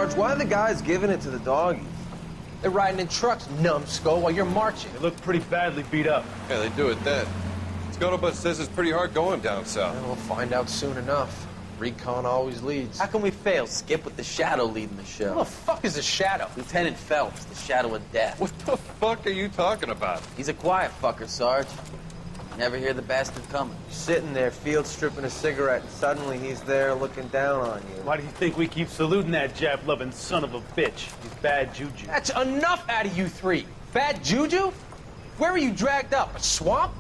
Sarge, why are the guys giving it to the doggies? They're riding in trucks, numbskull, while you're marching. They look pretty badly beat up. Yeah, they do at that. Scuttlebutt says it's pretty hard going down south. Yeah, we'll find out soon enough. Recon always leads. How can we fail, Skip, with the Shadow leading the show? Who the fuck is a Shadow? Lieutenant Phelps, the Shadow of Death. What the fuck are you talking about? He's a quiet fucker, Sarge. Never hear the bastard coming. Sitting there, field stripping a cigarette, and suddenly he's there looking down on you. Why do you think we keep saluting that Jap-loving son of a bitch? He's bad juju. That's enough out of you three. Bad juju? Where were you dragged up? A swamp?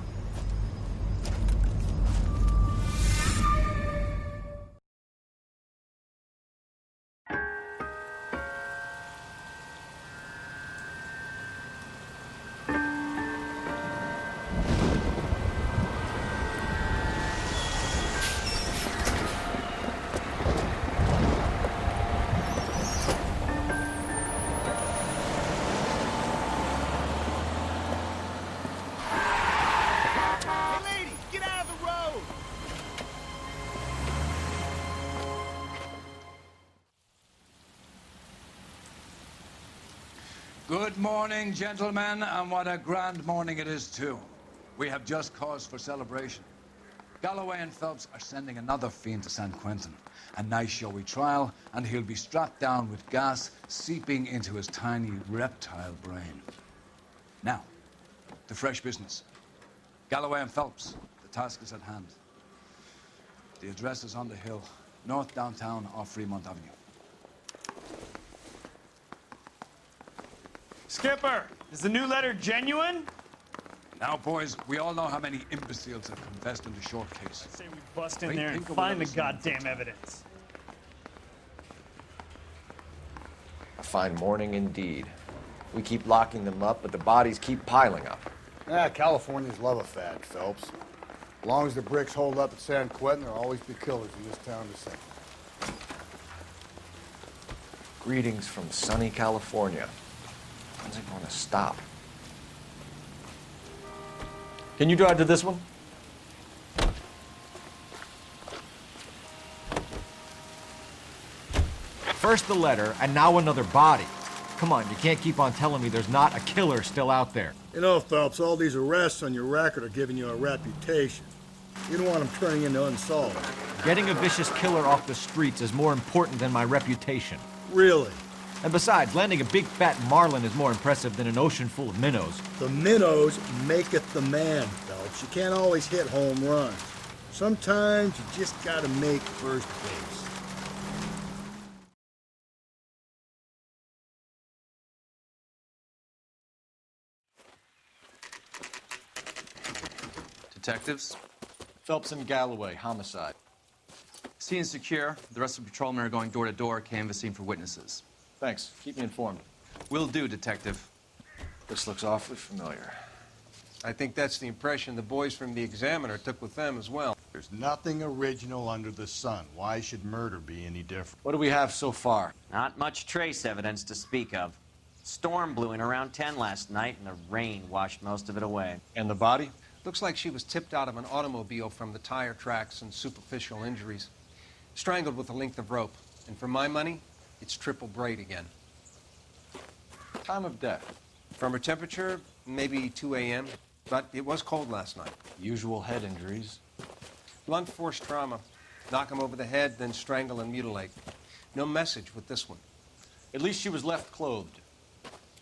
Good morning, gentlemen, and what a grand morning it is, too. We have just cause for celebration. Galloway and Phelps are sending another fiend to San Quentin. A nice showy trial, and he'll be strapped down with gas seeping into his tiny reptile brain. Now, to fresh business. Galloway and Phelps, the task is at hand. The address is on the hill, north downtown off Fremont Avenue. Skipper, is the new letter genuine? Now, boys, we all know how many imbeciles have confessed in the short case. I say we bust in Wait, there and think of find the what else goddamn evidence. A fine morning indeed. We keep locking them up, but the bodies keep piling up. Yeah, Californians love a fad, Phelps. As long as the bricks hold up at San Quentin, there'll always be killers in this town to sing. Greetings from sunny California. When's it going to stop? Can you drive to this one? First the letter, and now another body. Come on, you can't keep on telling me there's not a killer still out there. You know, Phelps, all these arrests on your record are giving you a reputation. You don't want them turning into unsolved. Getting a vicious killer off the streets is more important than my reputation. Really? And besides, landing a big fat marlin is more impressive than an ocean full of minnows. The minnows maketh the man, Phelps. You can't always hit home runs. Sometimes you just gotta make first base. Detectives? Phelps and Galloway, homicide. Scene secure. The rest of the patrolmen are going door to door, canvassing for witnesses. Thanks. Keep me informed. Will do, Detective. This looks awfully familiar. I think that's the impression the boys from the Examiner took with them as well. There's nothing original under the sun. Why should murder be any different? What do we have so far? Not much trace evidence to speak of. Storm blew in around 10 last night, and the rain washed most of it away. And the body? Looks like she was tipped out of an automobile from the tire tracks and superficial injuries. Strangled with a length of rope. And for my money, it's triple braid again. Time of death? From her temperature, maybe 2 a.m., but it was cold last night. Usual head injuries. Blunt force trauma. Knock him over the head, then strangle and mutilate. No message with this one. At least she was left clothed.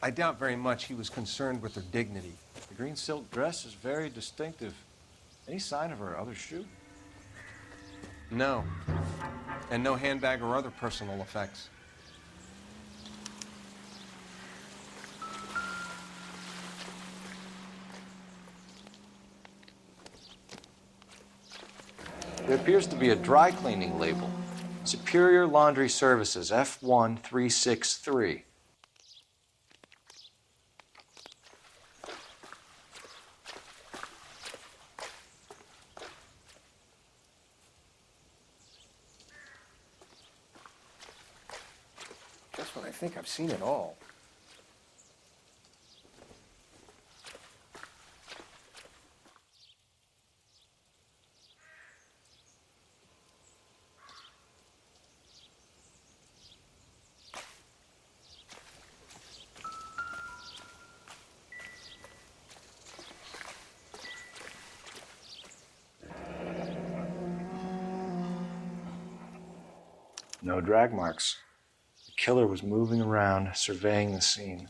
I doubt very much he was concerned with her dignity. The green silk dress is very distinctive. Any sign of her other shoe? No. And no handbag or other personal effects. There appears to be a dry cleaning label. Superior Laundry Services, F1363. That's what I think. I've seen it all. No drag marks. The killer was moving around, surveying the scene.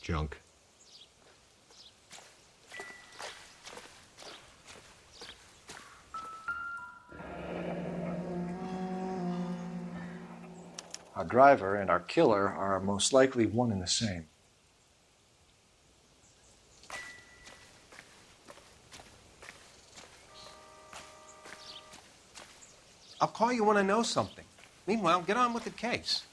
Junk. Our driver and our killer are most likely one and the same. I'll call you when I know something. Meanwhile, get on with the case.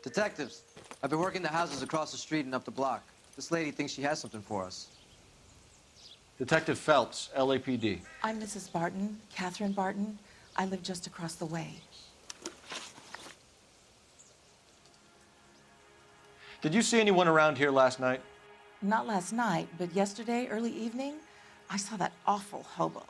Detectives, I've been working the houses across the street and up the block. This lady thinks she has something for us. Detective Phelps, LAPD. I'm Mrs. Barton, Catherine Barton. I live just across the way. Did you see anyone around here last night? Not last night, but yesterday, early evening, I saw that awful hobo.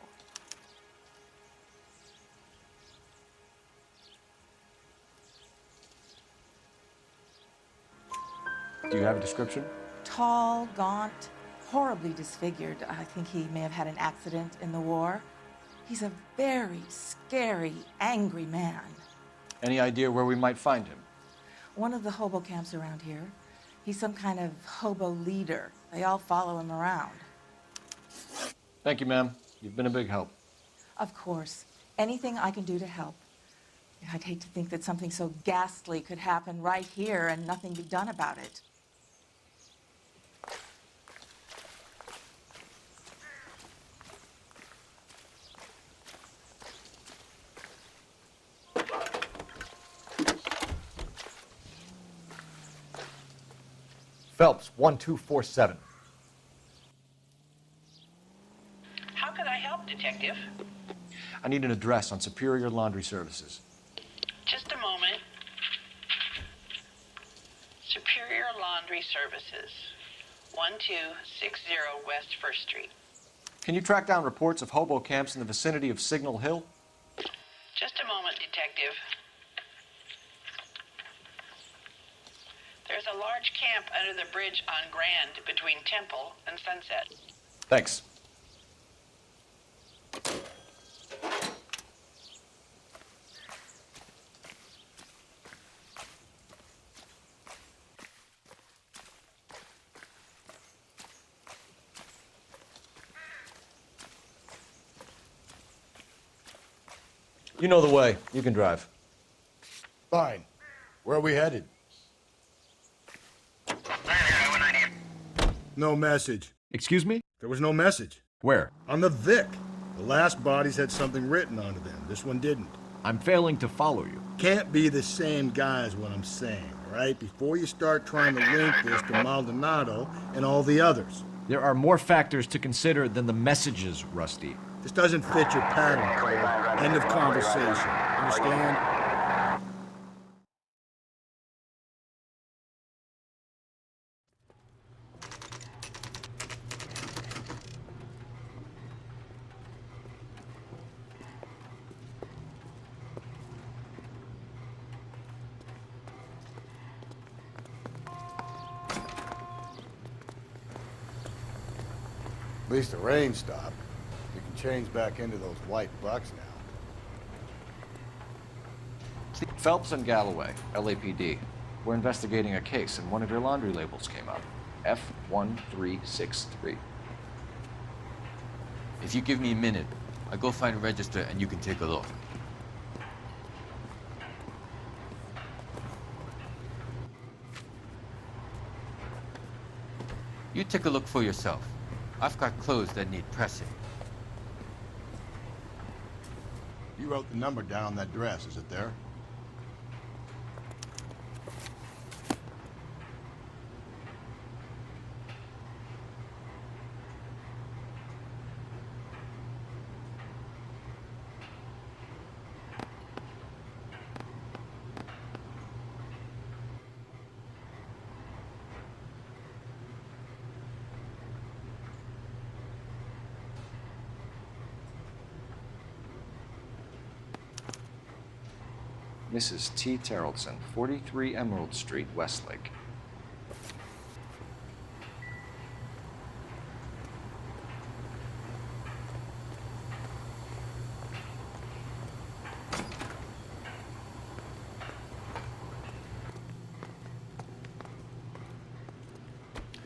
Do you have a description? Tall, gaunt, horribly disfigured. I think he may have had an accident in the war. He's a very scary, angry man. Any idea where we might find him? One of the hobo camps around here. He's some kind of hobo leader. They all follow him around. Thank you, ma'am. You've been a big help. Of course. Anything I can do to help. I'd hate to think that something so ghastly could happen right here and nothing be done about it. Phelps, 1247. How can I help, Detective? I need an address on Superior Laundry Services. Just a moment. Superior Laundry Services, 1260 West 1st Street. Can you track down reports of hobo camps in the vicinity of Signal Hill? Just a moment, Detective. There's a large camp under the bridge on Grand between Temple and Sunset. Thanks. You know the way. You can drive. Fine. Where are we headed? No message. Excuse me? There was no message. Where? On the Vic. The last bodies had something written onto them. This one didn't. I'm failing to follow you. Can't be the same guy is what I'm saying, all right? Before you start trying to link this to Maldonado and all the others. There are more factors to consider than the messages, Rusty. This doesn't fit your pattern, Cole. End of conversation. Understand? At least the rain stopped. You can change back into those white bucks now. Phelps and Galloway, LAPD. We're investigating a case, and one of your laundry labels came up. F1363. If you give me a minute, I'll go find a register and you can take a look. You take a look for yourself. I've got clothes that need pressing. You wrote the number down on that dress, is it there? Mrs. T. Terrellson, 43 Emerald Street, Westlake.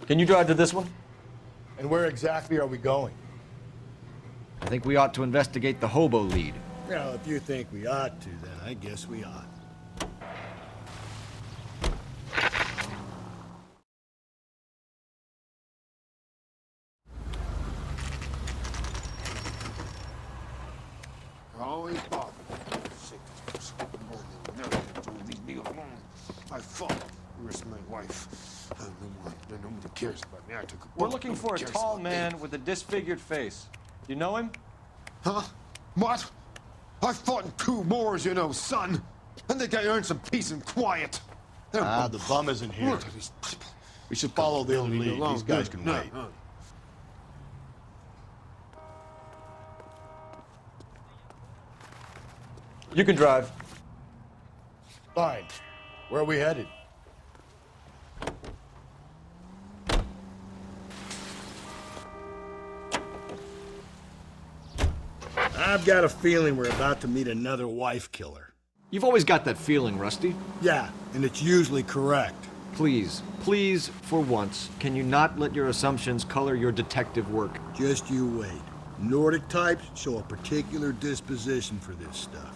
Can you drive to this one? And where exactly are we going? I think we ought to investigate the hobo lead. Well, if you think we ought to, then I guess we ought. Always bother. Sick of this. Never to leave me alone. My fault. Risk my wife. Nobody cares about me. I took a We're looking for a tall man with a disfigured face. You know him? Huh? What? I fought in 2 wars, you know, son. I think I earned some peace and quiet. The bum isn't here. Look at these people. We should follow their lead. These guys can wait. You can drive. Fine. Where are we headed? I've got a feeling we're about to meet another wife killer. You've always got that feeling, Rusty. Yeah, and it's usually correct. Please, please, for once, can you not let your assumptions color your detective work? Just you wait. Nordic types show a particular disposition for this stuff.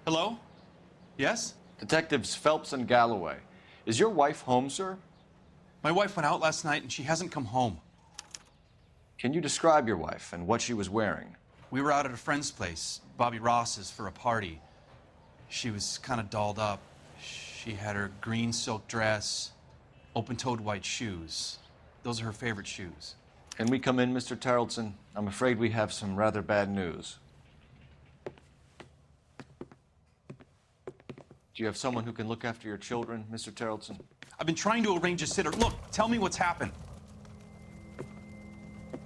Hello? Yes? Detectives Phelps and Galloway. Is your wife home, sir? My wife went out last night and she hasn't come home. Can you describe your wife and what she was wearing? We were out at a friend's place, Bobby Ross's, for a party. She was kind of dolled up. She had her green silk dress, open-toed white shoes. Those are her favorite shoes. Can we come in, Mr. Terrellson? I'm afraid we have some rather bad news. Do you have someone who can look after your children, Mr. Terrellson? I've been trying to arrange a sitter. Look, tell me what's happened.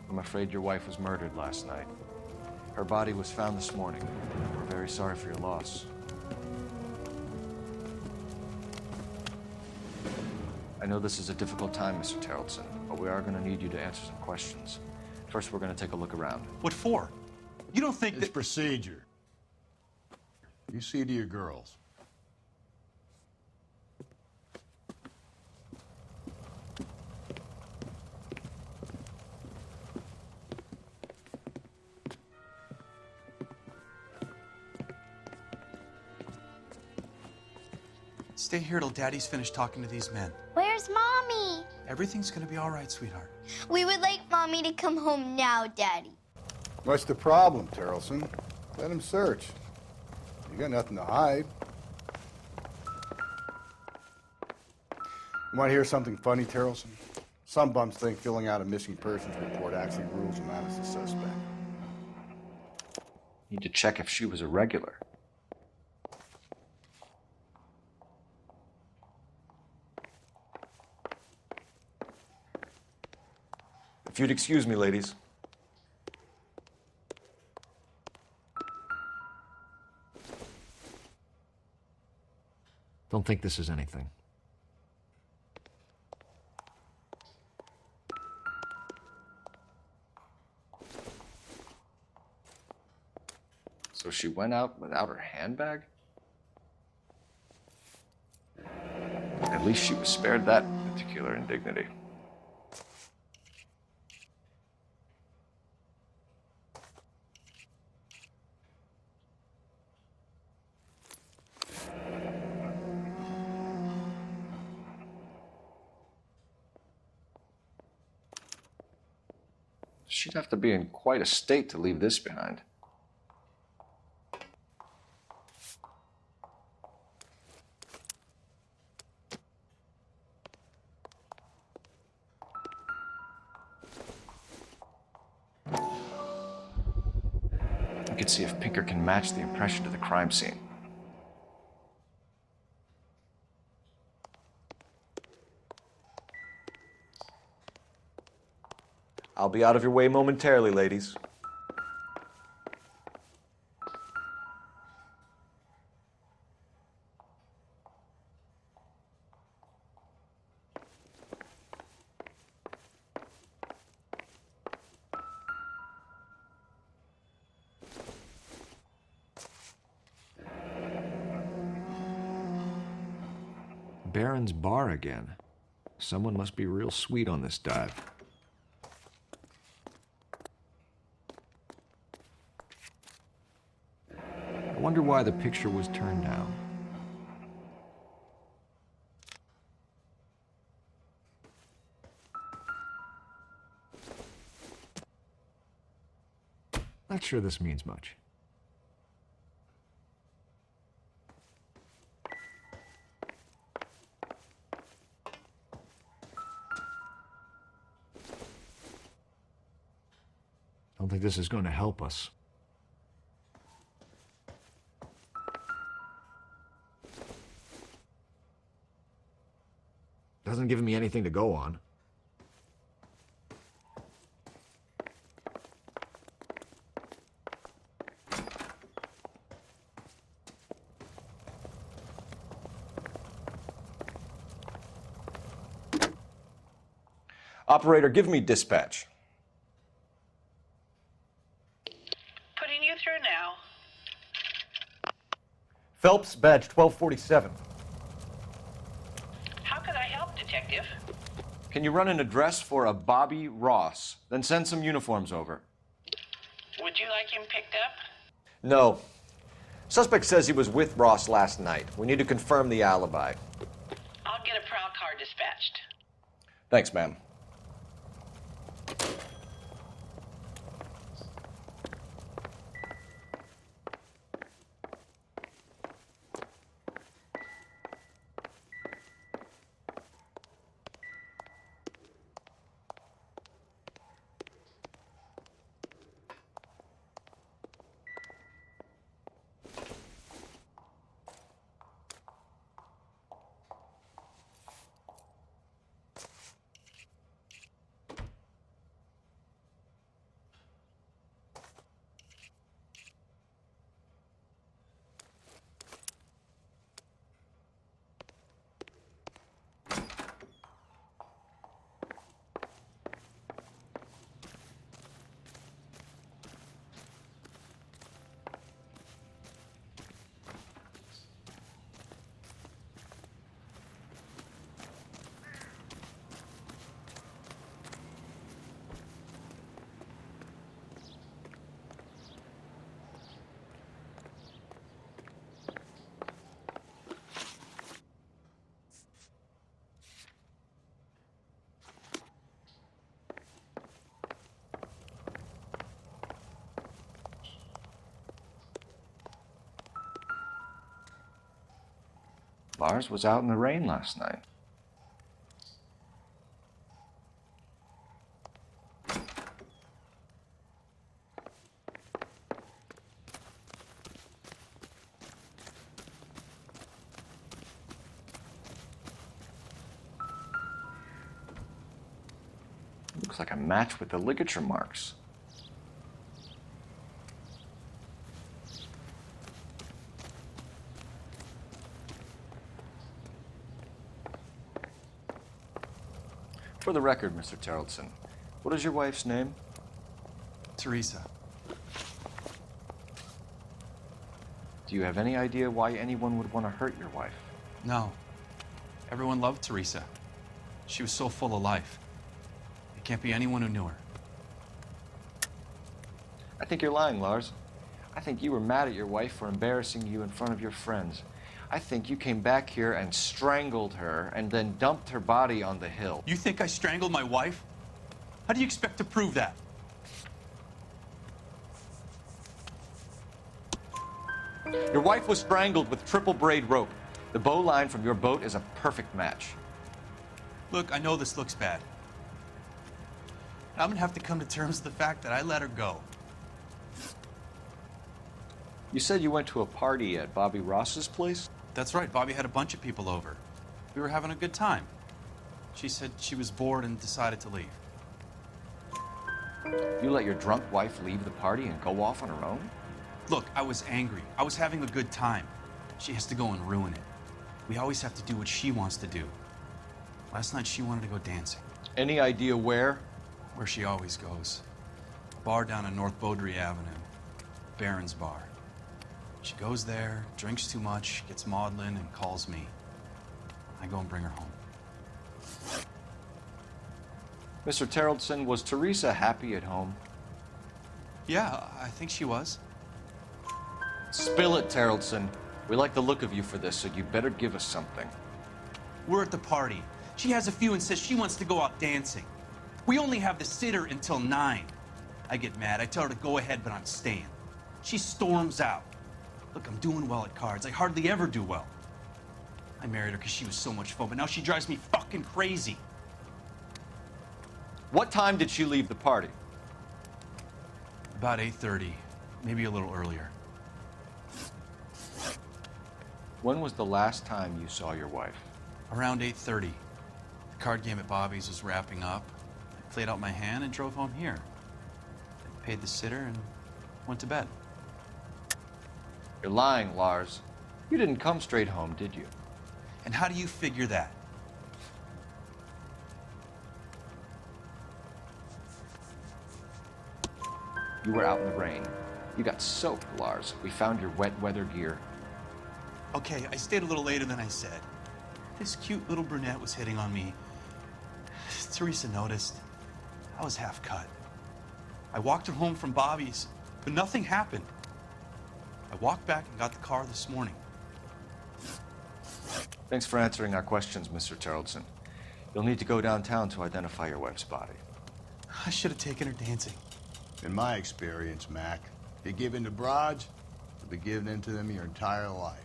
I'm afraid your wife was murdered last night. Her body was found this morning. We're very sorry for your loss. I know this is a difficult time, Mr. Terrellson, but we are going to need you to answer some questions. First, we're going to take a look around. What for? You don't think It's procedure. You see to your girls. Stay here till Daddy's finished talking to these men. Where's Mommy? Everything's gonna be all right, sweetheart. We would like Mommy to come home now, Daddy. What's the problem, Terrellson? Let him search. You got nothing to hide. You want to hear something funny, Terrellson? Some bums think filling out a missing persons report actually rules them out as a suspect. Need to check if she was a regular. If you'd excuse me, ladies. Don't think this is anything. So she went out without her handbag? At least she was spared that particular indignity. She'd have to be in quite a state to leave this behind. We could see if Pinker can match the impression to the crime scene. I'll be out of your way momentarily, ladies. Baron's bar again. Someone must be real sweet on this dive. I wonder why the picture was turned down. Not sure this means much. I don't think this is going to help us. Doesn't give me anything to go on. Operator, give me dispatch. Putting you through now. Phelps, badge 1247. How could I help, Detective? Can you run an address for a Bobby Ross? Then send some uniforms over. Would you like him picked up? No. Suspect says he was with Ross last night. We need to confirm the alibi. I'll get a prowl car dispatched. Thanks, ma'am. Lars was out in the rain last night. Looks like a match with the ligature marks. For the record, Mr. Terrelson, what is your wife's name? Teresa. Do you have any idea why anyone would want to hurt your wife? No. Everyone loved Teresa. She was so full of life. It can't be anyone who knew her. I think you're lying, Lars. I think you were mad at your wife for embarrassing you in front of your friends. I think you came back here and strangled her and then dumped her body on the hill. You think I strangled my wife? How do you expect to prove that? Your wife was strangled with triple braid rope. The bow line from your boat is a perfect match. Look, I know this looks bad. I'm gonna have to come to terms with the fact that I let her go. You said you went to a party at Bobby Ross's place? That's right. Bobby had a bunch of people over. We were having a good time. She said she was bored and decided to leave. You let your drunk wife leave the party and go off on her own? Look, I was angry. I was having a good time. She has to go and ruin it. We always have to do what she wants to do. Last night, she wanted to go dancing. Any idea where? Where she always goes. Bar down on North Beaudry Avenue. Barron's Bar. She goes there, drinks too much, gets maudlin, and calls me. I go and bring her home. Mr. Terrellson, was Teresa happy at home? Yeah, I think she was. Spill it, Terrellson. We like the look of you for this, so you better give us something. We're at the party. She has a few and says she wants to go out dancing. We only have the sitter until 9. I get mad. I tell her to go ahead, but I'm staying. She storms out. Look, I'm doing well at cards. I hardly ever do well. I married her because she was so much fun, but now she drives me fucking crazy. What time did she leave the party? About 8:30, maybe a little earlier. When was the last time you saw your wife? Around 8:30. The card game at Bobby's was wrapping up. I played out my hand and drove home here. I paid the sitter and went to bed. You're lying, Lars. You didn't come straight home, did you? And how do you figure that? You were out in the rain. You got soaked, Lars. We found your wet weather gear. Okay, I stayed a little later than I said. This cute little brunette was hitting on me. Teresa noticed. I was half cut. I walked her home from Bobby's, but nothing happened. I walked back and got the car this morning. Thanks for answering our questions, Mr. Terrellson. You'll need to go downtown to identify your wife's body. I should have taken her dancing. In my experience, Mac, you give in to broads, you'll be giving in to them your entire life.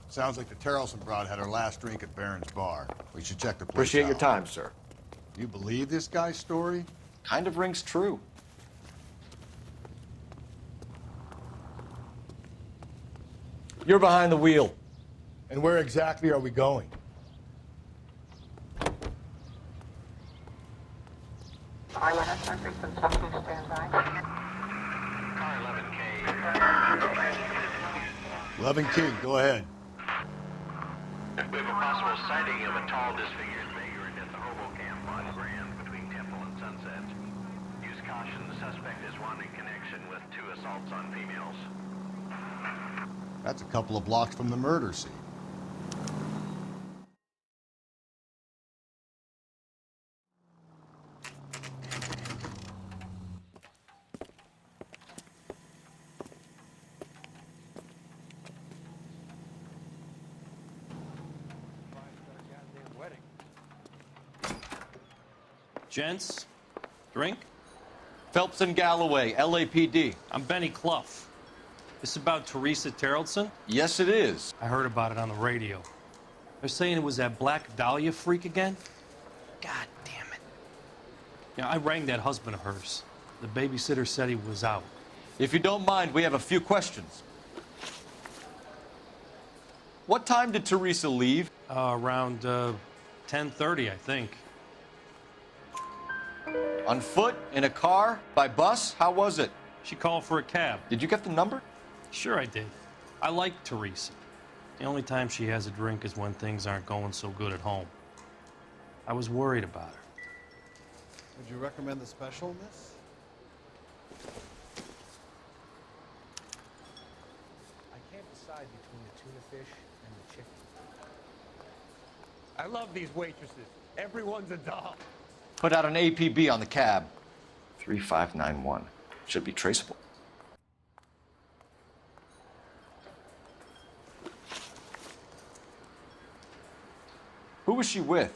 Sounds like the Terrellson broad had her last drink at Barron's Bar. We should check the place Appreciate out. your time, sir. You believe this guy's story? Kind of rings true. You're behind the wheel. And where exactly are we going? Car 11K, go ahead. We have a possible sighting of a tall, disfigured vagrant at the hobo camp on Grand between Temple and Sunset. Use caution, the suspect is wanting connection with 2 assaults on females. That's a couple of blocks from the murder scene. Gents, drink? Phelps and Galloway, LAPD. I'm Benny Clough. This about Teresa Terrellson? Yes, it is. I heard about it on the radio. They're saying it was that Black Dahlia freak again? God damn it. Yeah, I rang that husband of hers. The babysitter said he was out. If you don't mind, we have a few questions. What time did Teresa leave? Around 10:30, I think. On foot? In a car? By bus? How was it? She called for a cab. Did you get the number? Sure I did. I like Teresa. The only time she has a drink is when things aren't going so good at home. I was worried about her. Would you recommend the special, miss? I can't decide between the tuna fish and the chicken. I love these waitresses. Everyone's a doll. Put out an APB on the cab. 3591. Should be traceable. Who was she with?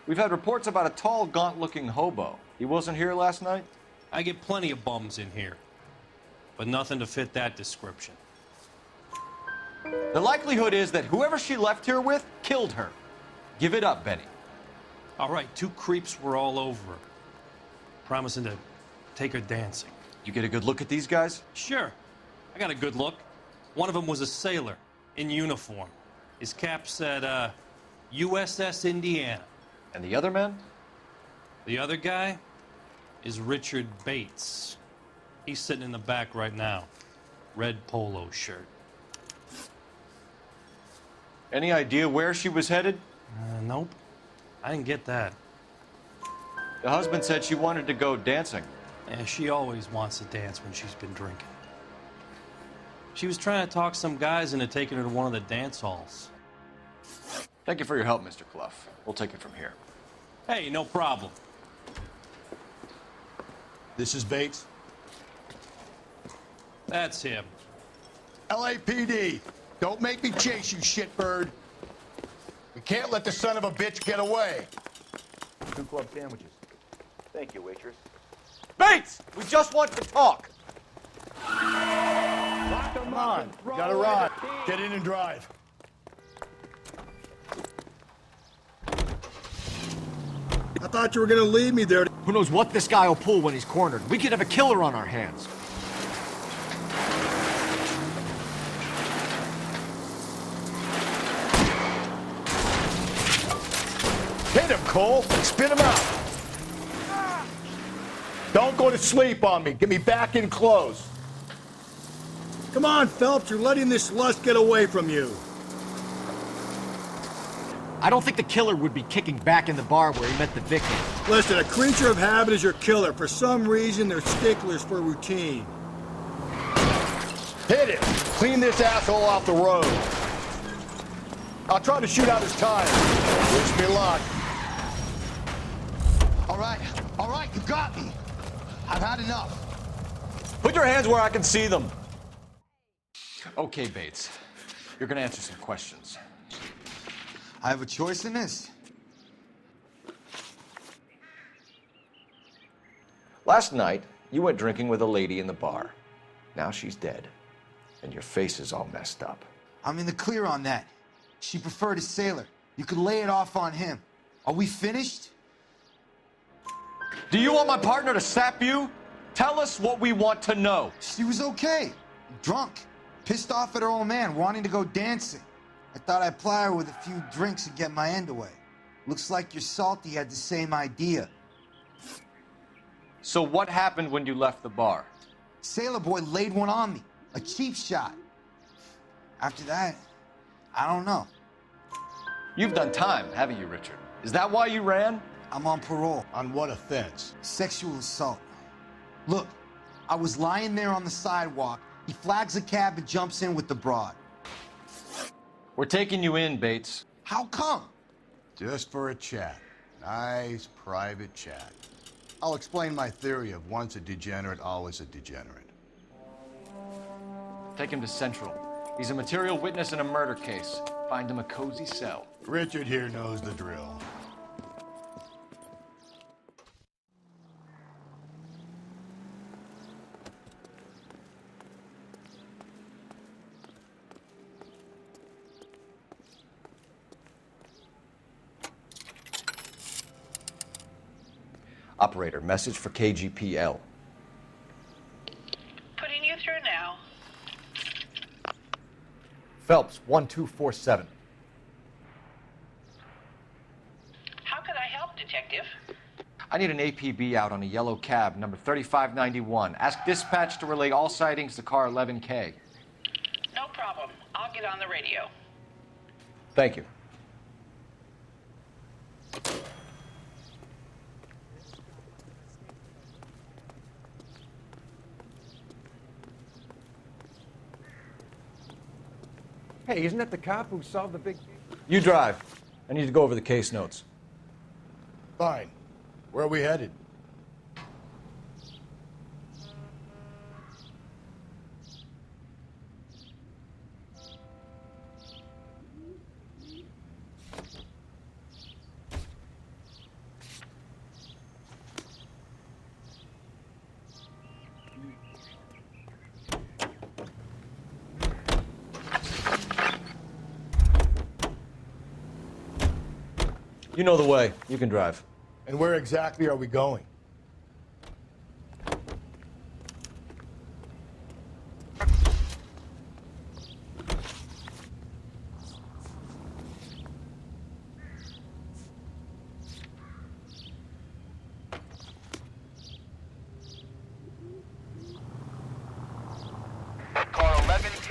We've had reports about a tall, gaunt-looking hobo. He wasn't here last night? I get plenty of bums in here, but nothing to fit that description. The likelihood is that whoever she left here with killed her. Give it up, Benny. All right, 2 creeps were all over her, promising to take her dancing. You get a good look at these guys? Sure. I got a good look. One of them was a sailor in uniform. His cap said, USS Indiana. And the other man? The other guy is Richard Bates. He's sitting in the back right now. Red polo shirt. Any idea where she was headed? Nope. I didn't get that. The husband said she wanted to go dancing. Yeah, she always wants to dance when she's been drinking. She was trying to talk some guys into taking her to one of the dance halls. Thank you for your help, Mr. Clough. We'll take it from here. Hey, no problem. This is Bates. That's him. LAPD, don't make me chase you, shitbird. We can't let the son of a bitch get away. 2 club sandwiches. Thank you, waitress. Bates! We just want to talk. Come on, you gotta ride. Get in and drive. I thought you were gonna leave me there. Who knows what this guy will pull when he's cornered? We could have a killer on our hands. Hit him, Cole. Spin him out. Don't go to sleep on me. Get me back in close. Come on, Phelps. You're letting this lust get away from you. I don't think the killer would be kicking back in the bar where he met the victim. Listen, a creature of habit is your killer. For some reason, they're sticklers for routine. Hit it. Clean this asshole off the road. I'll try to shoot out his tires. Wish me luck. All right, you got me. I've had enough. Put your hands where I can see them. Okay, Bates. You're gonna answer some questions. I have a choice in this. Last night, you went drinking with a lady in the bar. Now she's dead, and your face is all messed up. I'm in the clear on that. She preferred a sailor. You could lay it off on him. Are we finished? Do you want my partner to sap you? Tell us what we want to know. She was okay. Drunk. Pissed off at her old man, wanting to go dancing. I thought I'd ply her with a few drinks and get my end away. Looks like your salty had the same idea. So what happened when you left the bar? Sailor boy laid one on me. A cheap shot. After that, I don't know. You've done time, haven't you, Richard? Is that why you ran? I'm on parole. On what offense? Sexual assault. Look, I was lying there on the sidewalk. He flags a cab and jumps in with the broad. We're taking you in, Bates. How come? Just for a chat. Nice private chat. I'll explain my theory of once a degenerate, always a degenerate. Take him to Central. He's a material witness in a murder case. Find him a cozy cell. Richard here knows the drill. Operator, message for KGPL. Putting you through now. Phelps, 1247. How could I help, Detective? I need an APB out on a yellow cab, number 3591. Ask dispatch to relay all sightings to car 11K. No problem. I'll get on the radio. Thank you. Hey, isn't that the cop who solved the big... You drive. I need to go over the case notes. Fine. Where are we headed? You know the way. You can drive. And where exactly are we going?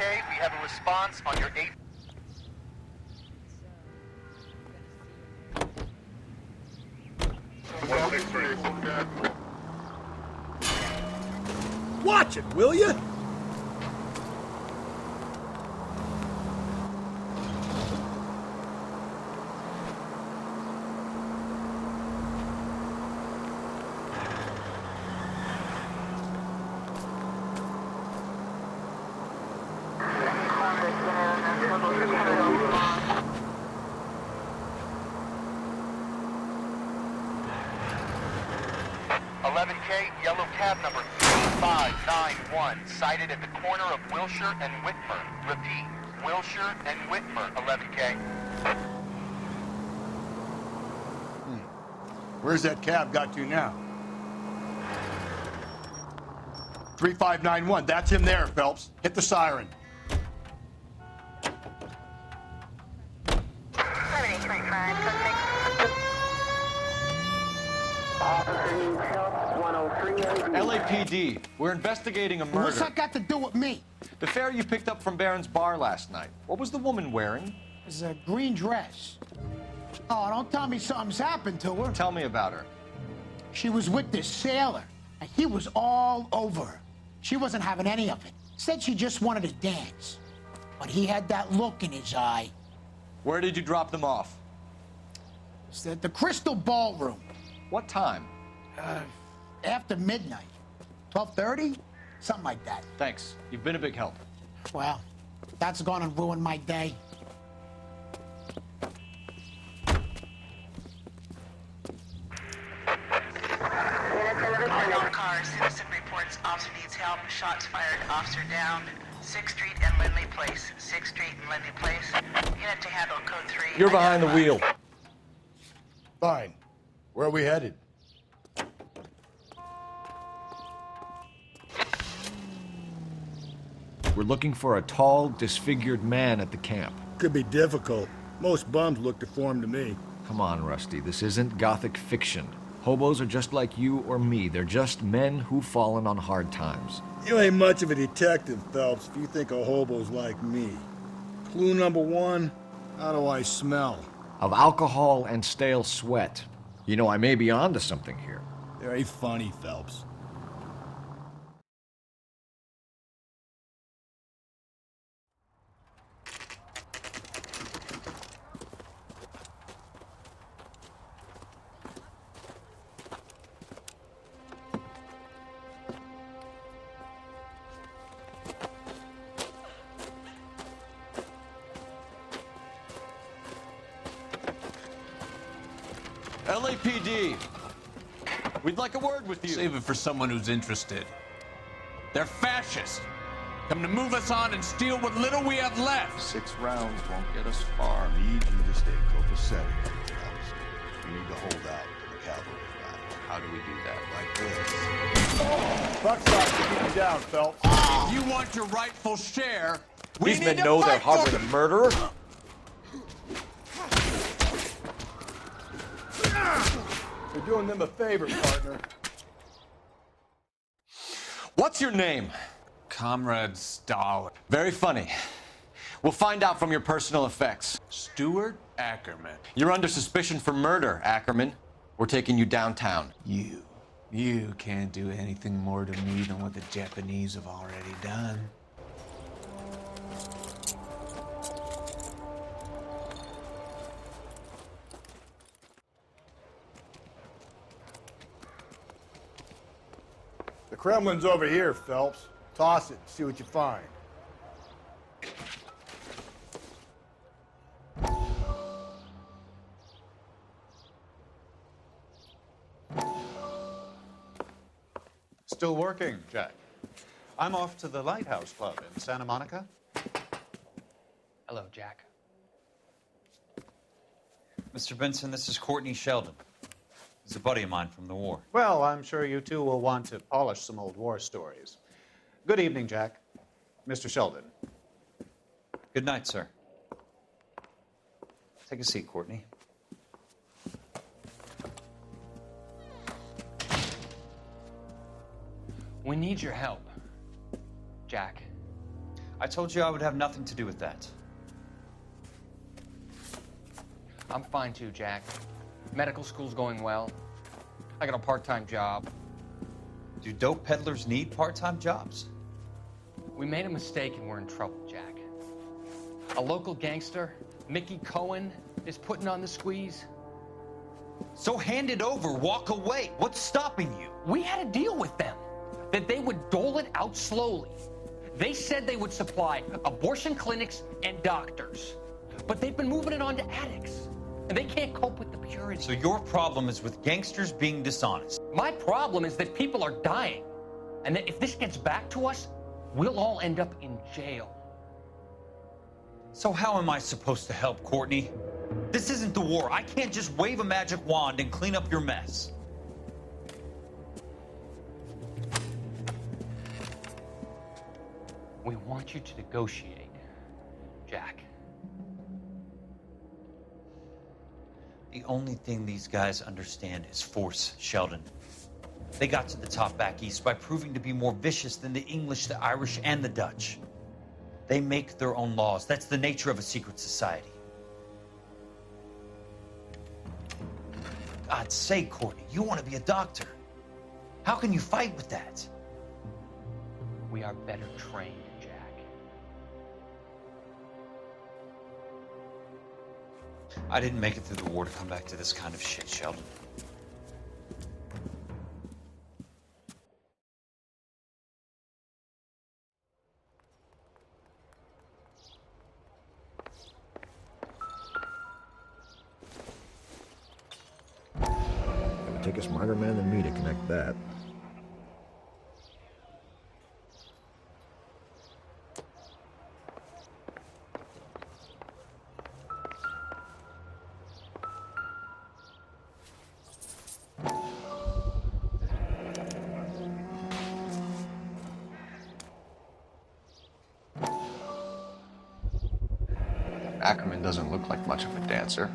11K, we have a response on your 8... Watch it, will you? Yellow cab number 3591, sighted at the corner of Wilshire and Whitmer. Repeat, Wilshire and Whitmer, 11K. Where's that cab got to now? 3591, that's him there, Phelps. Hit the siren. 7835, LAPD, we're investigating a murder. What's that got to do with me? The fare you picked up from Barron's bar last night. What was the woman wearing? It's a green dress. Oh, don't tell me something's happened to her. Tell me about her. She was with this sailor, and he was all over her. She wasn't having any of it. Said she just wanted to dance. But he had that look in his eye. Where did you drop them off? It's the Crystal Ballroom. What time? After midnight. 12:30? Something like that. Thanks. You've been a big help. Well, that's gone and ruined my day. Unknown car. Citizen reports officer needs help. Shots fired. Officer downed. 6th Street and Lindley Place. 6th Street and Lindley Place. Unit to handle code 3. You're behind the wheel. Fine. Where are we headed? We're looking for a tall, disfigured man at the camp. Could be difficult. Most bums look deformed to me. Come on, Rusty, this isn't gothic fiction. Hobos are just like you or me. They're just men who've fallen on hard times. You ain't much of a detective, Phelps, if you think a hobo's like me. Clue number 1, how do I smell? Of alcohol and stale sweat. You know, I may be onto something here. Very funny, Phelps. LAPD, we'd like a word with you. Save it for someone who's interested. They're fascists. Come to move us on and steal what little we have left. 6 rounds won't get us far. I need you to stay copacetic, Phelps. You need to hold out to the cavalry ride. How do we do that? Like this. Buck stops to keep you down, Phelps. If you want your rightful share, we These need men to know they're fight for harboring a murderer. You're doing them a favor, partner. What's your name? Comrade Stalin. Very funny. We'll find out from your personal effects. Stuart Ackerman. You're under suspicion for murder, Ackerman. We're taking you downtown. You can't do anything more to me than what the Japanese have already done. The Kremlin's over here, Phelps. Toss it, see what you find. Still working, Jack. I'm off to the Lighthouse Club in Santa Monica. Hello, Jack. Mr. Benson, this is Courtney Sheldon. He's a buddy of mine from the war. Well, I'm sure you two will want to polish some old war stories. Good evening, Jack. Mr. Sheldon. Good night, sir. Take a seat, Courtney. We need your help, Jack. I told you I would have nothing to do with that. I'm fine too, Jack. Medical school's going well. I got a part-time job. Do dope peddlers need part-time jobs? We made a mistake and we're in trouble, Jack. A local gangster, Mickey Cohen, is putting on the squeeze. So hand it over, walk away. What's stopping you? We had a deal with them that they would dole it out slowly. They said they would supply abortion clinics and doctors, but they've been moving it on to addicts, and they can't cope with the purity. So your problem is with gangsters being dishonest. My problem is that people are dying, and that if this gets back to us, we'll all end up in jail. So how am I supposed to help, Courtney? This isn't the war. I can't just wave a magic wand and clean up your mess. We want you to negotiate, Jack. The only thing these guys understand is force, Sheldon. They got to the top back east by proving to be more vicious than the English, the Irish, and the Dutch. They make their own laws. That's the nature of a secret society. For God's sake, Courtney, you want to be a doctor. How can you fight with that? We are better trained, Jack. I didn't make it through the war to come back to this kind of shit, Sheldon. It would take a smarter man than me to connect that. Ackerman doesn't look like much of a dancer.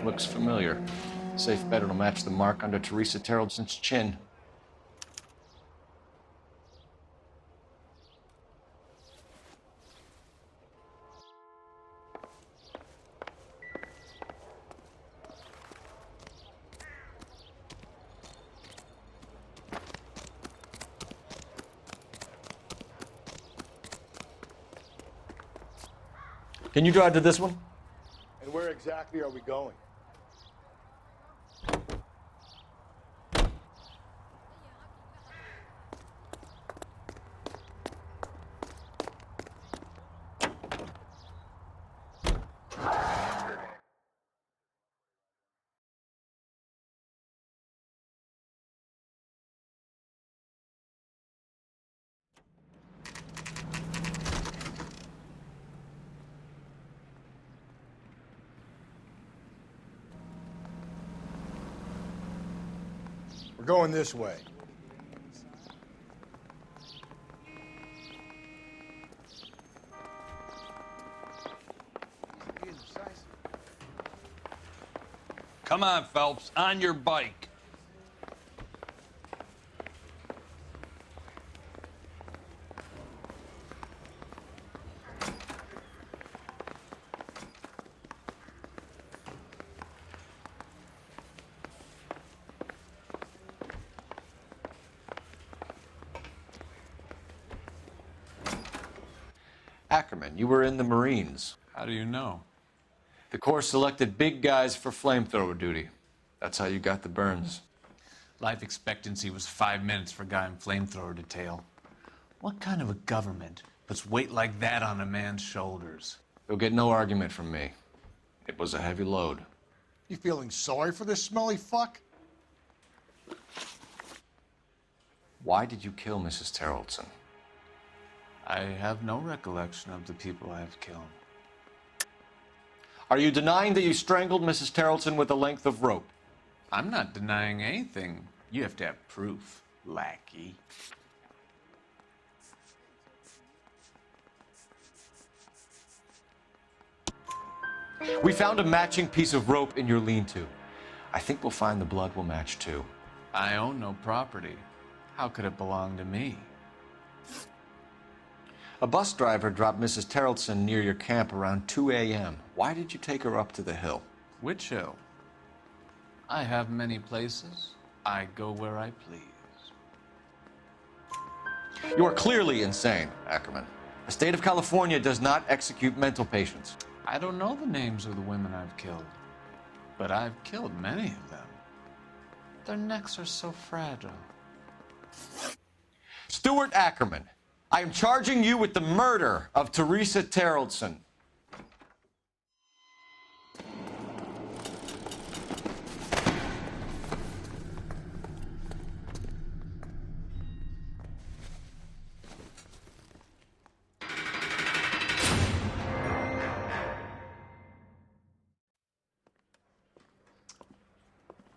Looks familiar. Safe bet it'll match the mark under Teresa Terreldson's chin. Can you drive to this one? And where exactly are we going? We're going this way. Come on, Phelps, on your bike. Ackerman, you were in the Marines. How do you know? The Corps selected big guys for flamethrower duty. That's how you got the burns. Life expectancy was 5 minutes for a guy in flamethrower detail. What kind of a government puts weight like that on a man's shoulders? You'll get no argument from me. It was a heavy load. You feeling sorry for this smelly fuck? Why did you kill Mrs. Terreldson? I have no recollection of the people I have killed. Are you denying that you strangled Mrs. Terreldson with a length of rope? I'm not denying anything. You have to have proof, lackey. We found a matching piece of rope in your lean-to. I think we'll find the blood will match too. I own no property. How could it belong to me? A bus driver dropped Mrs. Terrelson near your camp around 2 a.m. Why did you take her up to the hill? Which hill? I have many places. I go where I please. You are clearly insane, Ackerman. The state of California does not execute mental patients. I don't know the names of the women I've killed, but I've killed many of them. Their necks are so fragile. Stuart Ackerman, I am charging you with the murder of Teresa Terrelson.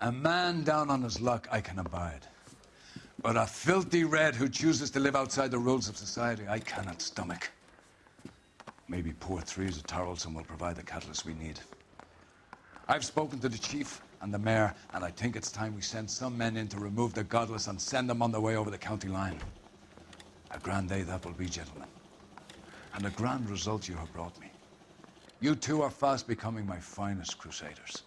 A man down on his luck I can abide. But a filthy red who chooses to live outside the rules of society, I cannot stomach. Maybe poor Teresa Terrelson will provide the catalyst we need. I've spoken to the chief and the mayor, and I think it's time we send some men in to remove the godless and send them on their way over the county line. A grand day that will be, gentlemen. And a grand result you have brought me. You two are fast becoming my finest crusaders.